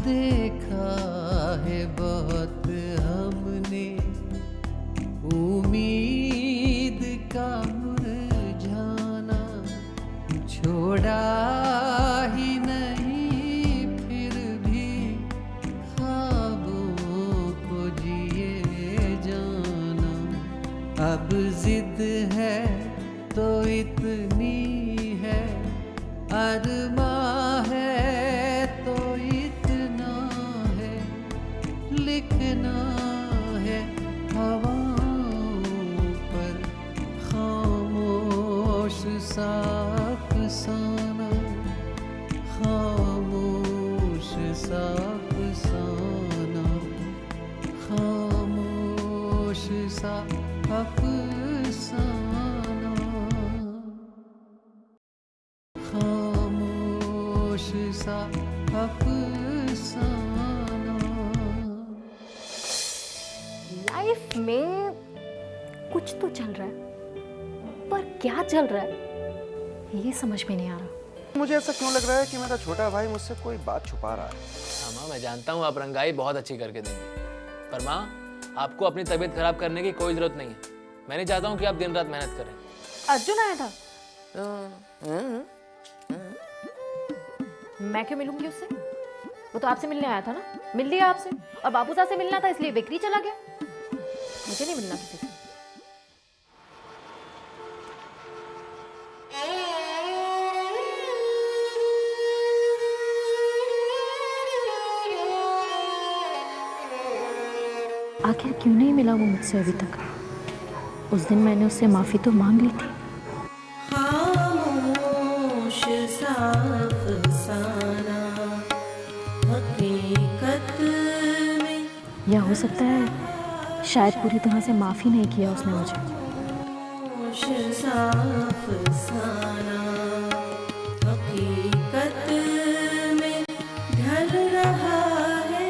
देखा है बहुत हमने उम्मीद का मुरझाना, छोड़ा ही नहीं फिर भी ख्वाबों को जिए जाना। अब जिद है तो इतनी है, अरमां है तो इतना है, लिखना है हवाओं पर खामोश सा अफसाना, खामोश सा अफसाना, खामोश सा अफसाना, खामोश सा अफसाना। लाइफ में कुछ तो चल रहा है, पर क्या चल रहा है ये समझ में नहीं आ रहा। मुझे ऐसा क्यों लग रहा है कि मेरा छोटा भाई मुझसे कोई बात छुपा रहा है। हाँ माँ, मैं जानता हूँ आप रंगाई बहुत अच्छी करके देंगे, पर माँ आपको अपनी तबीयत खराब करने की कोई जरूरत नहीं है। मैं नहीं चाहता हूँ कि आप दिन रात मेहनत करें। अर्जुन आया था। मैं क्यों मिलूंगी उससे? वो तो आपसे मिलने आया था ना, मिल लिया आपसे। और बाबू साहब से मिलना था इसलिए बेकरी चला गया। मुझे नहीं मिलना किसी से। आखिर क्यों नहीं मिला वो मुझसे अभी तक? उस दिन मैंने उससे माफी तो मांग ली थी। खामोश सा अफसाना, हकीकत में या हो सकता है शायद पूरी तरह से माफी नहीं किया उसने मुझे। खामोश सा अफसाना, हकीकत में ढल रहा है।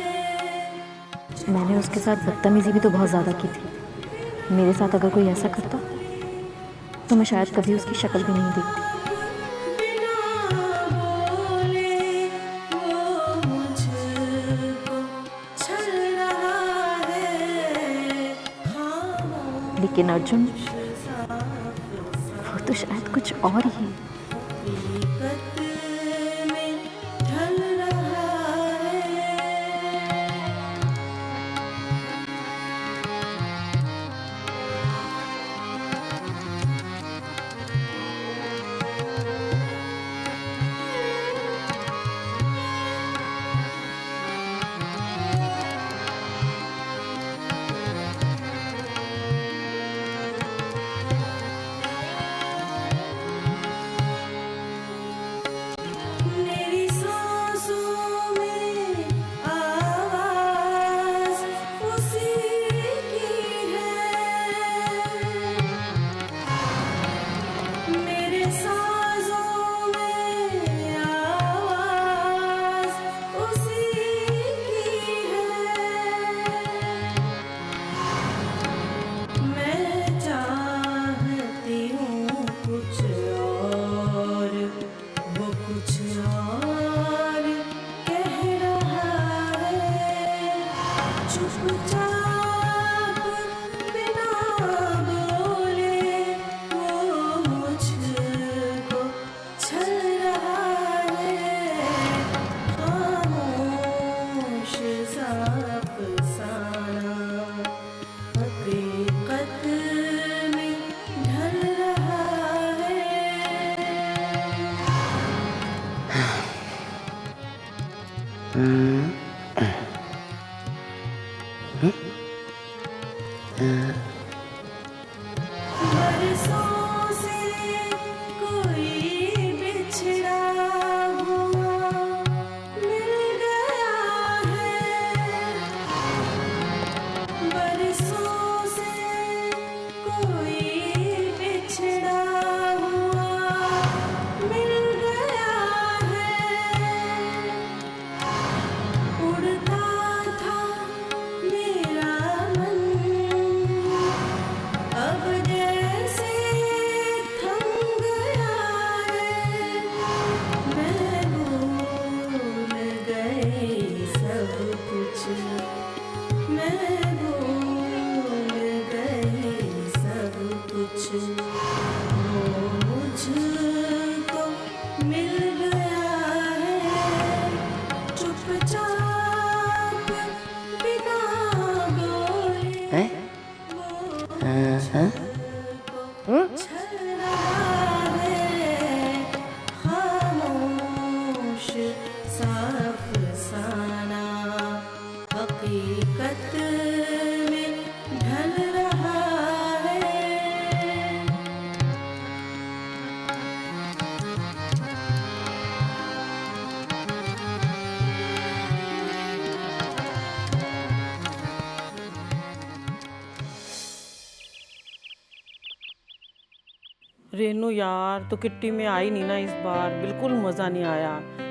मैंने उसके साथ बदतमीजी भी तो बहुत ज़्यादा की थी। मेरे साथ अगर कोई ऐसा करता तो मैं शायद कभी उसकी शक्ल भी नहीं देखती। बिना बोले वो मुझको छल रहा है। खामोश लेकिन अर्जुन वो तो शायद कुछ और ही है। हकीकत में ढल रहा है। मेरी सांसों में आवाज़ उसी की है। मेरे सांसों में आवाज़ उसी की है। मैं चाहती हूँ कुछ और, वो कुछ और कह रहा है। चुपचाप बिना बोले वो मुझको छल रहा है। खामोश सा अफसाना, हकीकत में ढल रहा है। बरसों से कोई बिछड़ा हुआ मिल गया है। बरसों से कोई बिछड़ा हुआ मिल गया है। रेनू यार, तो किट्टी में आई नहीं ना इस बार, बिल्कुल मज़ा नहीं आया।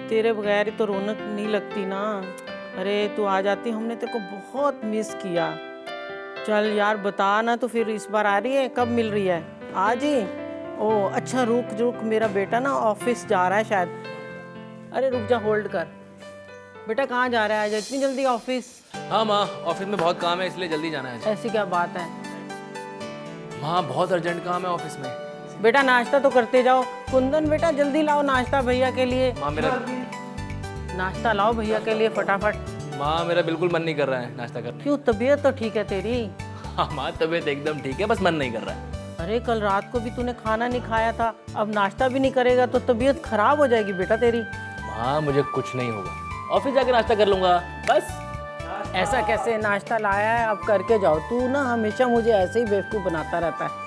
तेरे बगैर तो रौनक नहीं लगती ना। अरे तू आ जाती, हमने तेरे को बहुत मिस किया। चल यार बता ना, तो फिर इस बार आ रही है? कब मिल रही है? आज ही? ओ अच्छा, रुक रुक, मेरा बेटा ना ऑफिस जा रहा है शायद। अरे रुक जा, होल्ड कर। बेटा कहाँ जा रहा है आज इतनी जल्दी ऑफिस? हाँ माँ, ऑफिस में बहुत काम है इसलिए जल्दी जाना है। ऐसी क्या बात है? माँ बहुत अर्जेंट काम है ऑफिस में। बेटा नाश्ता तो करते जाओ। कुंदन बेटा जल्दी लाओ नाश्ता भैया के लिए। माँ मेरा नाश्ता लाओ भैया के लिए फटाफट। माँ मेरा बिल्कुल मन नहीं कर रहा है नाश्ता करने। क्यों, तबीयत तो ठीक है तेरी? हाँ माँ, तबीयत एकदम ठीक है, बस मन नहीं कर रहा है। अरे कल रात को भी तूने खाना नहीं खाया था, अब नाश्ता भी नहीं करेगा तो तबीयत खराब हो जाएगी बेटा तेरी। माँ मुझे कुछ नहीं होगा, ऑफिस जाके नाश्ता कर लूंगा बस। ऐसा कैसे? नाश्ता लाया है, अब करके जाओ। तू ना हमेशा मुझे ऐसे ही बेवकूफ़ बनाता रहता है।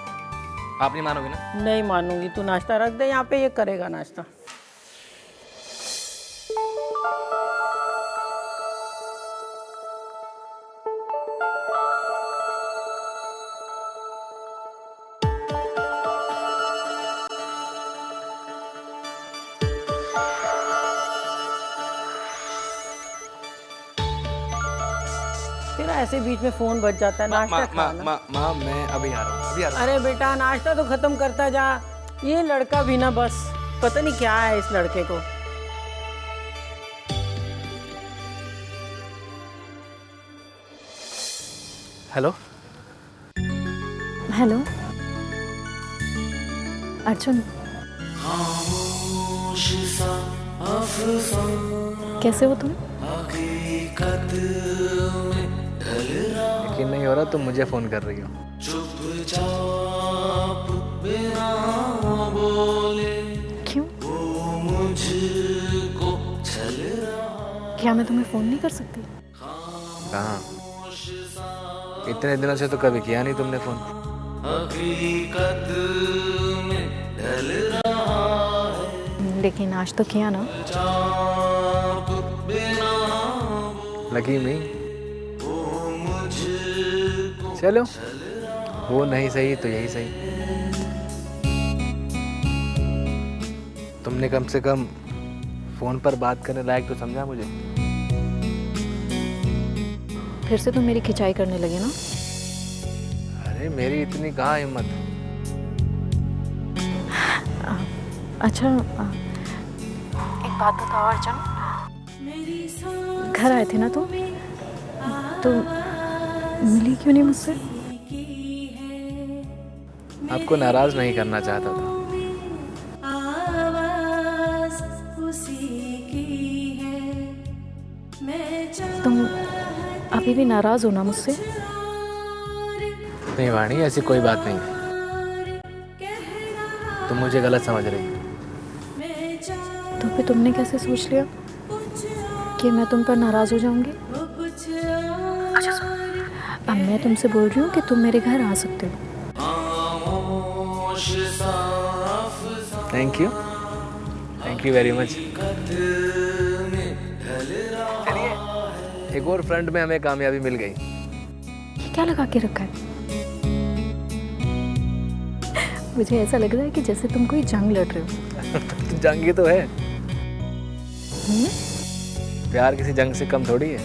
आप नहीं मानोगे ना? नहीं मानूंगी, तू नाश्ता रख दे यहाँ पे, ये करेगा नाश्ता। तेरा ऐसे बीच में फोन बज जाता है। नाश्ता खाना। माँ मैं अभी आ रहा हूँ, अभी आ रहा हूँ। अरे बेटा नाश्ता तो खत्म करता जा। ये लड़का भी ना बस पता नहीं क्या है इस लड़के को। हेलो हेलो अर्जुन, कैसे हो तुम? यकीन नहीं हो रहा तुम मुझे फोन कर रही हो। क्यों? क्या मैं तुम्हें फोन नहीं कर सकती? कहाँ, इतने दिनों से तो कभी किया नहीं तुमने फोन। लेकिन आज तो किया ना। लगी मी, चलो वो नहीं सही तो यही सही। तुमने कम से कम फोन पर बात करने लायक तो समझा मुझे। फिर से तुम मेरी खिंचाई करने लगे ना। अरे मेरी इतनी कहाँ हिम्मत। अच्छा एक बात बताओ अर्जुन, घर आए थे ना तुम, तो मिली क्यों नहीं मुझसे? आपको नाराज नहीं करना चाहता था। तुम अभी भी नाराज हो ना मुझसे? नहीं वाणी, ऐसी कोई बात नहीं है, तुम मुझे गलत समझ रही हो। तो फिर तुमने कैसे सोच लिया कि मैं तुम पर नाराज हो जाऊंगी? अच्छा अब मैं तुमसे बोल रही हूँ कि तुम मेरे घर आ सकते हो। Thank you very much. चलिए, एक और फ्रंट में हमें कामयाबी मिल गई। ये क्या लगा के रखा है? मुझे ऐसा लग रहा है कि जैसे तुम कोई जंग लड़ रहे हो। जंग ही तो है। प्यार किसी जंग से कम थोड़ी है।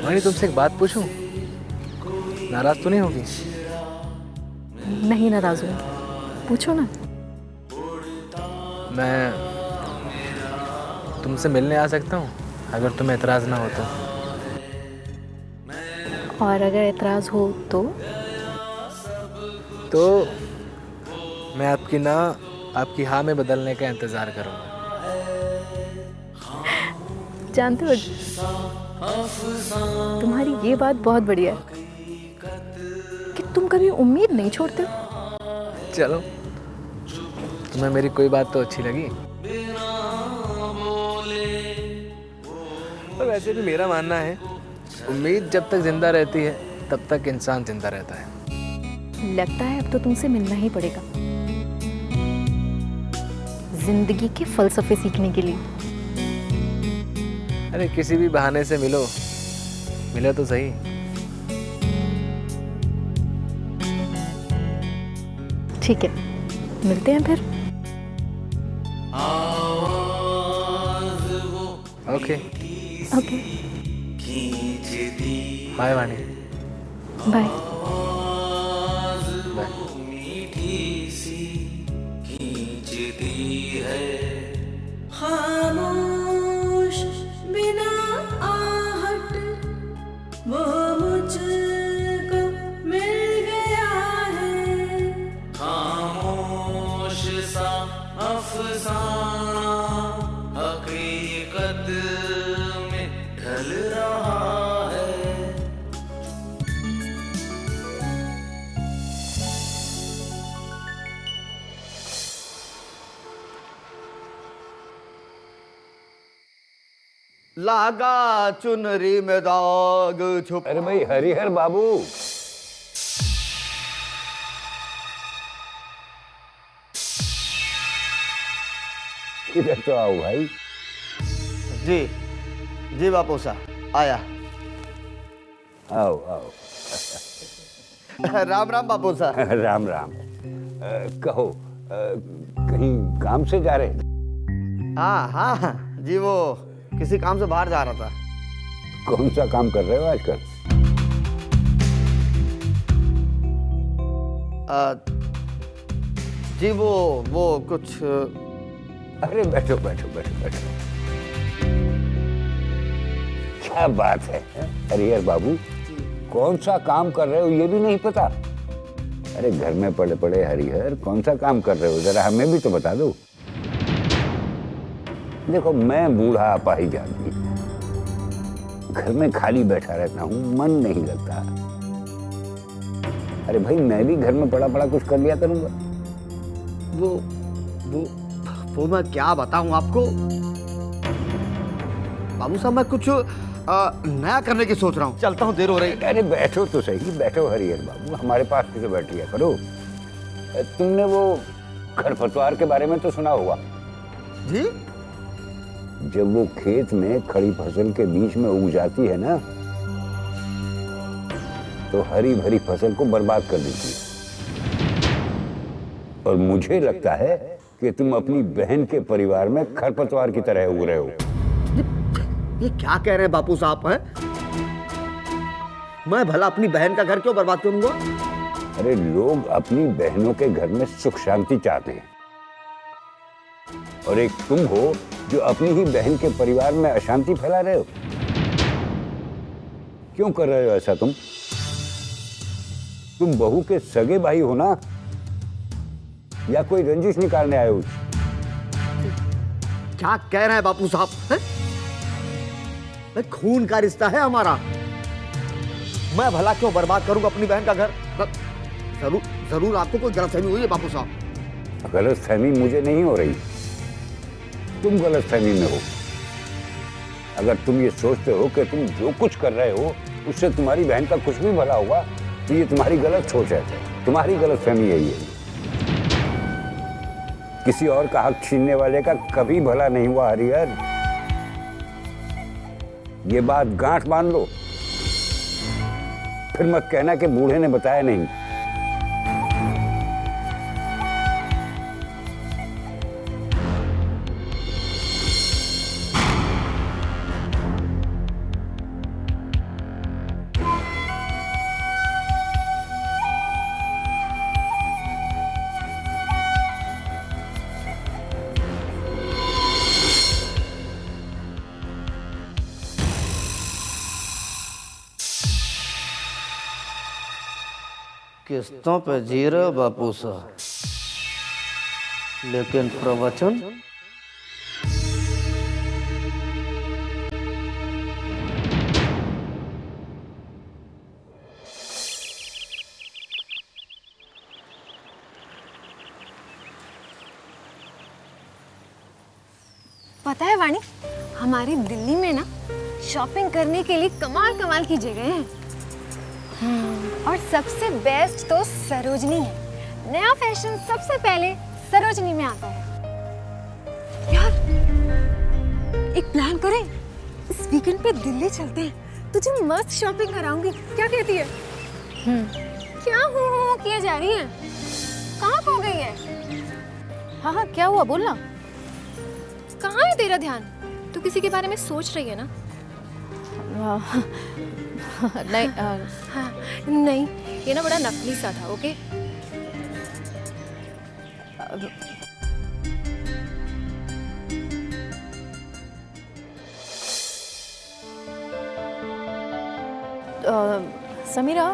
वाणी, तुमसे एक बात पूछूं? नाराज तो नहीं होगी? नहीं नाराज हूँ, पूछो ना। मैं तुमसे मिलने आ सकता हूँ अगर तुम्हें एतराज़ ना हो तो? और अगर एतराज़ हो तो मैं आपकी ना आपकी हाँ में बदलने का इंतज़ार करूँगा। जानते हो तुम्हारी ये बात बहुत बढ़िया है कि तुम कभी उम्मीद नहीं छोड़ते हो। चलो, तुम्हें मेरी कोई बात तो अच्छी लगी? और वैसे भी मेरा मानना है, उम्मीद जब तक जिंदा रहती है तब तक इंसान जिंदा रहता है। लगता है अब तो तुमसे मिलना ही पड़ेगा, जिंदगी के फलसफे सीखने के लिए। अरे किसी भी बहाने से मिलो, मिला तो सही। ठीक है, मिलते हैं फिर। ओके ओके, बाय वाणी। बाय। खामोश बिना आहट वो मुझको मिल गया है। खामोश सा अफसाना हकीकत में ढल रहा है। लागा चुनरी में दाग छुप। अरे भाई हरिहर बाबू, इधर तो आओ भाई। जी जी बापू साहब आया। आओ आओ। राम राम बापू साहब। राम राम। कहो, कहीं काम से जा रहे? हाँ हाँ जी, वो किसी काम से बाहर जा रहा था। कौन सा काम कर रहे हो आजकल? जी वो कुछ। अरे बैठो बैठो बैठो बैठो। क्या बात है हरिहर बाबू, कौन सा काम कर रहे हो ये भी नहीं पता? अरे घर में पड़े पड़े हरिहर कौन सा काम कर रहे हो, जरा हमें भी तो बता दो। देखो मैं बूढ़ा अपाहिज आदमी, घर में खाली बैठा रहता हूँ, मन नहीं लगता। अरे भाई मैं भी घर में पड़ा पड़ा कुछ कर लिया करूंगा। वो मैं क्या बताऊं आपको बाबू साहब, मैं कुछ नया करने की सोच रहा हूँ। चलता हूँ, देर हो रही है। अरे बैठो तो सही, बैठो हरिहर बाबू, हमारे पास भी तो बैठ लिया करो। तुमने वो खरपतवार के बारे में तो सुना होगा। जी? जब वो खेत में खड़ी फसल के बीच में उग जाती है ना, तो हरी भरी फसल को बर्बाद कर देती है। और मुझे लगता है कि तुम अपनी बहन के परिवार में खरपतवार की तरह उग रहे हो। ये क्या कह रहे हैं बापू साहब? हैं? मैं भला अपनी बहन का घर क्यों बर्बाद करूंगा? अरे लोग अपनी बहनों के घर में सुख शांति चाहते हैं, और एक तुम हो जो अपनी ही बहन के परिवार में अशांति फैला रहे हो। क्यों कर रहे हो ऐसा? तुम बहू के सगे भाई हो ना, या कोई रंजिश निकालने आए हो? क्या कह रहे हैं बापू साहब? हैं? खून का रिश्ता है हमारा। मैं भला क्यों बर्बाद करूंगा अपनी बहन का घर? जरूर जरूर आपको कोई गलतफहमी हुई है बापू साहब। गलतफहमी मुझे नहीं हो रही, तुम गलतफहमी में हो। अगर तुम ये सोचते हो कि तुम जो कुछ कर रहे हो उससे तुम्हारी बहन का कुछ भी भला होगा, तो ये तुम्हारी गलत सोच है, तुम्हारी गलतफहमी यही है। किसी और का हक छीनने वाले का कभी भला नहीं हुआ हरिहर, ये बात गांठ बांध लो। फिर मत कहना कि बूढ़े ने बताया नहीं। किस्तों पे जी रहे हो बापू साहब, लेकिन प्रवचन पता है वाणी, हमारी दिल्ली में ना शॉपिंग करने के लिए कमाल कमाल की जगह है। और सबसे बेस्ट तो सरोजनी है। नया फैशन सबसे पहले सरोजनी में आता है। यार एक प्लान करें, इस वीकेंड पे दिल्ली चलते हैं, तुझे मस्त शॉपिंग कराऊंगी, क्या कहती है? क्या हो किया जा रही है? कहाँ खो गई है? हाँ हाँ, क्या हुआ, बोलना। कहाँ है तेरा ध्यान? तू किसी के बारे में सोच रही है ना? नहीं हाँ, नहीं, ये ना बड़ा नकली सा था, ओके? समीरा,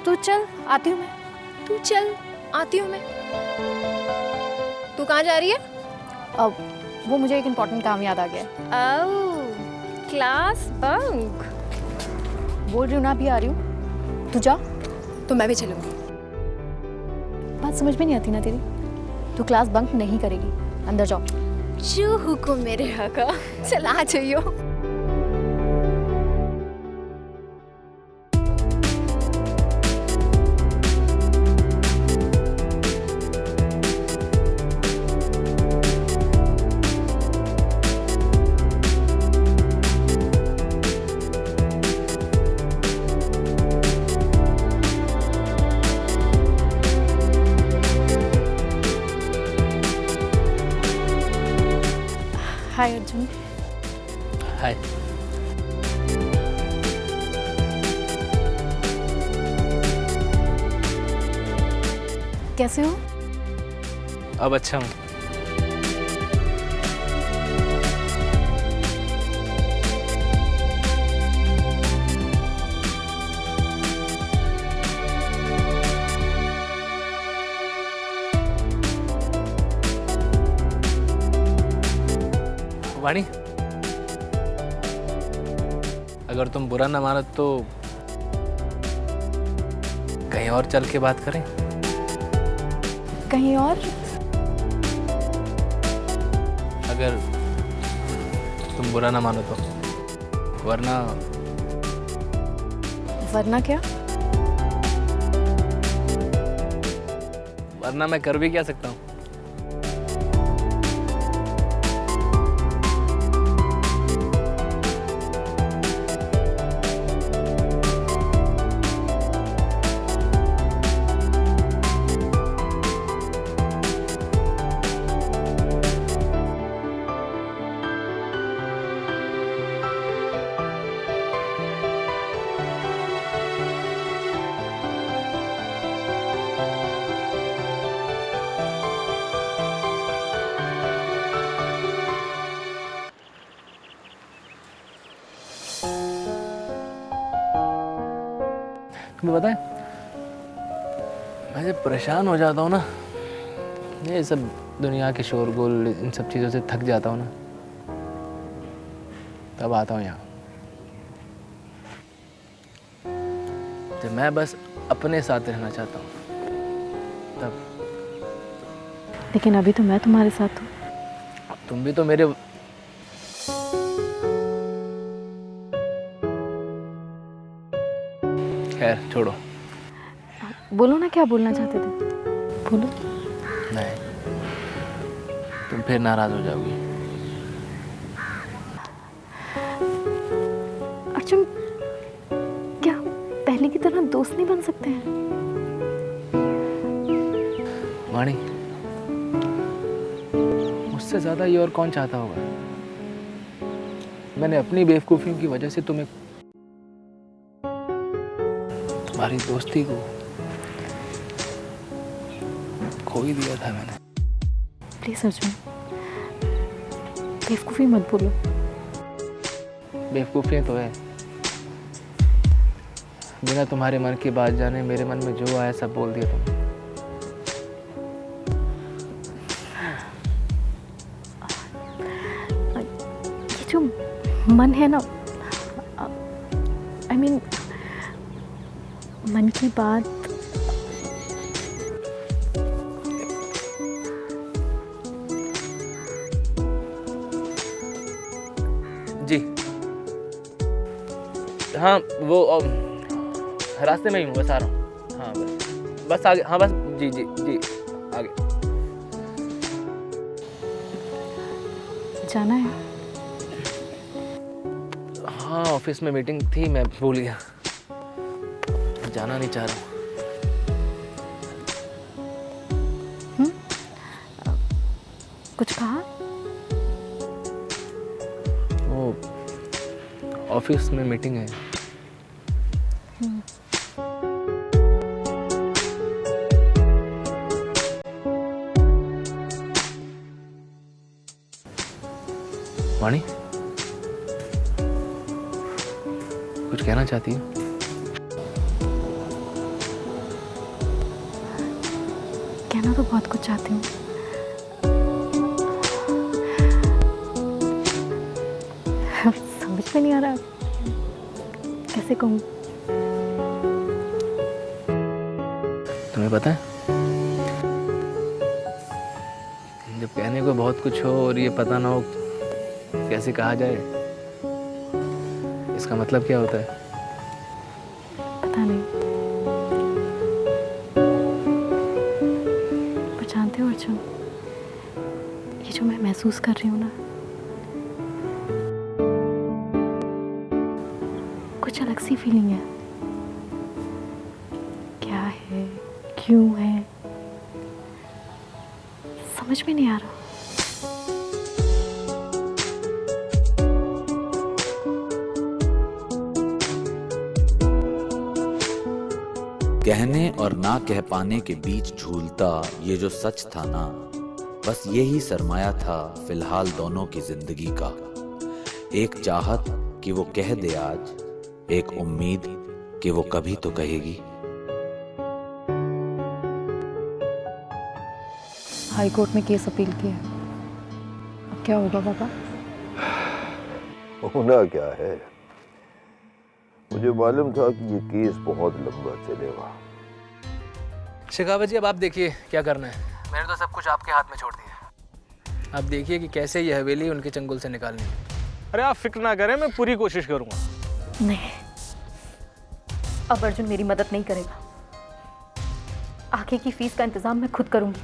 तू चल, आती हूँ मैं। तू चल, आती हूँ मैं। तू कहाँ जा रही है? अब वो मुझे एक इम्पोर्टेंट काम याद आ गया। ओह, क्लास बंक। बोल रही हूँ ना, अभी आ रही हूँ, तू जा। तो मैं भी चलूँगी। बात समझ में नहीं आती ना तेरी। तू क्लास बंक नहीं करेगी, अंदर जाओ। जो हुकुम मेरे आका। चल आ जाइयो। हाय अर्जुन। हाय। कैसे हो? अब अच्छा हूँ। वाणी, अगर तुम बुरा ना मानो तो कहीं और चल के बात करें। कहीं और? अगर तुम बुरा ना मानो तो, वरना वरना क्या? वरना मैं कर भी क्या सकता हूँ। तुम्हें पता है, मैं जब परेशान हो जाता हूँ ना, ये सब दुनिया के शोरगुल, इन सब चीज़ों से थक जाता हूँ ना, तब आता हूँ यहाँ। जब मैं बस अपने साथ रहना चाहता हूँ तब। लेकिन अभी तो मैं तुम्हारे साथ हूँ। तुम भी तो मेरे खैर छोड़ो। बोलो ना, क्या बोलना चाहते थे, बोलो। नहीं, तुम फिर नाराज हो जाओगी। अर्जुन, क्या हम पहले की तरह दोस्त नहीं बन सकते हैं? वाणी, मुझसे ज्यादा ये और कौन चाहता होगा। मैंने अपनी बेवकूफियों की वजह से तुम्हें, तुम्हारी दोस्ती को खो ही दिया था मैंने। प्लीज अर्जुन, बेवकूफी मत बोलो। बेवकूफी तो है, बिना तुम्हारे मन की बात जाने मेरे मन में जो आया सब बोल दिया तुमने। ये जो मन है ना, I mean, मन की बात जी हाँ, वो रास्ते में ही हूँ, बस आ रहा हूँ। हाँ बस आगे। हाँ बस, जी जी जी, आगे जाना है। हाँ ऑफिस में मीटिंग थी, मैं भूल गया, जाना नहीं चाह रहा हूँ। कुछ कहा? वो ऑफिस में मीटिंग है। वाणी, कुछ कहना चाहती हो? कहना तो बहुत कुछ चाहती हूँ, समझ में नहीं आ रहा कैसे कहूँ। तुम्हें पता है, जब कहने को बहुत कुछ हो और ये पता ना हो कैसे कहा जाए, इसका मतलब क्या होता है? पता नहीं, पर जानते हो अर्जुन, ये जो मैं महसूस कर रही हूँ ना, कुछ अलग सी फीलिंग है। क्या है, क्यों है, समझ में नहीं आ रहा। कहने और ना कह पाने के बीच झूलता ये जो सच था ना, बस यही सरमाया था फिलहाल दोनों की जिंदगी का। एक चाहत कि वो कह दे आज, एक उम्मीद कि वो कभी तो कहेगी। हाई कोर्ट में केस अपील किया है, अब क्या होगा पापा? होना क्या है, मुझे मालूम था कि ये केस बहुत लंबा चलेगा। शेखावत जी, अब आप देखिए क्या करना है। मैंने तो सब कुछ आपके हाथ में छोड़ दिया। आप देखिए कि कैसे ये हवेली उनके चंगुल से निकालनी है। अरे आप फिक्र ना करें, मैं पूरी कोशिश करूंगा। नहीं, अब अर्जुन मेरी मदद नहीं करेगा। आगे की फीस का इंतजाम मैं खुद करूंगी।